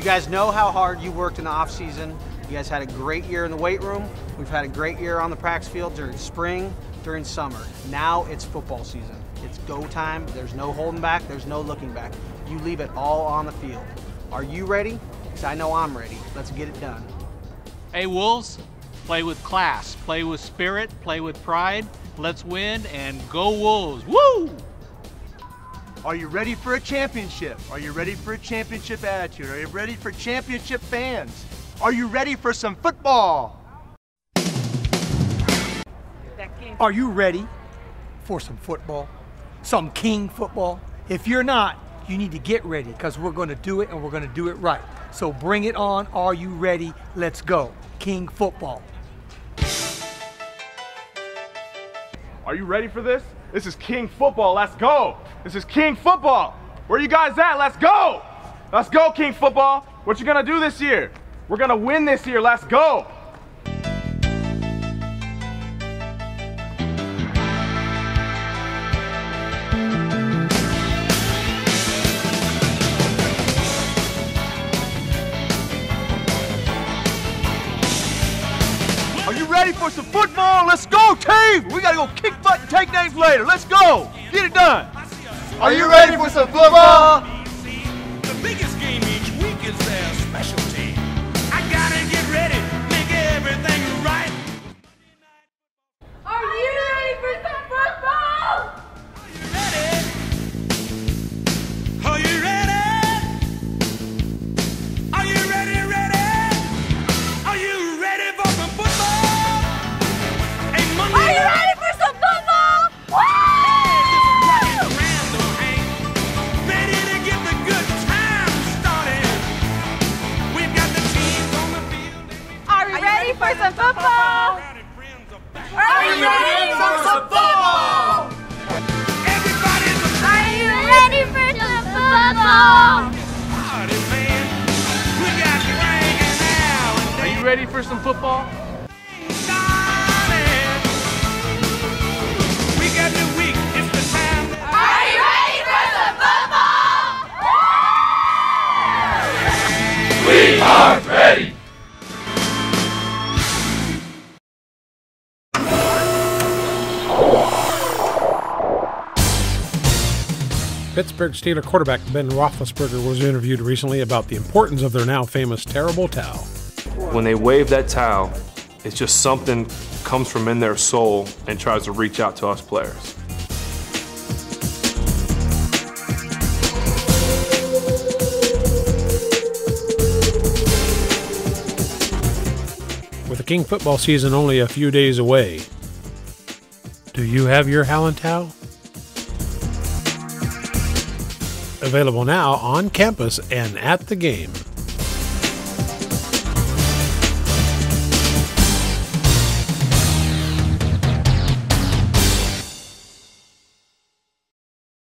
You guys know how hard you worked in the off season. You guys had a great year in the weight room. We've had a great year on the practice field during spring, during summer. Now it's football season. It's go time. There's no holding back. There's no looking back. You leave it all on the field. Are you ready? Because I know I'm ready. Let's get it done. Hey Wolves, play with class, play with spirit, play with pride. Let's win and go Wolves. Woo! Are you ready for a championship? Are you ready for a championship attitude? Are you ready for championship fans? Are you ready for some football? Are you ready for some football? Some king football? If you're not, you need to get ready because we're going to do it and we're going to do it right. So bring it on. Are you ready? Let's go. King football. Are you ready for this? This is King football. Let's go. This is King football. Where you guys at? Let's go. Let's go, King football. What you gonna do this year? We're gonna win this year. Let's go. Are you ready for some football? Let's go, team! We gotta go kick butt and take names later. Let's go. Get it done. Are you ready for some football? The biggest game each week is their specialty. I gotta get ready, make everything right. Are you ready for some football? Are you ready? Are you ready, ready? Are you ready for some football? Hey, Monday Are you ready for some football? Woo! Ready to get the good times started. We've got the teams on the field. Are you ready for some football? Are you ready for some football? Everybody's a Are you ready for some football? party, man. We got Frank and Al and Are you ready for some football? started. We got the week, it's the time. Are you ready for some football? We are ready! Pittsburgh Steelers quarterback Ben Roethlisberger was interviewed recently about the importance of their now famous terrible towel. When they wave that towel, it's just something comes from in their soul and tries to reach out to us players. With the King football season only a few days away, do you have your Howlin Towel? Available now on campus and at the game.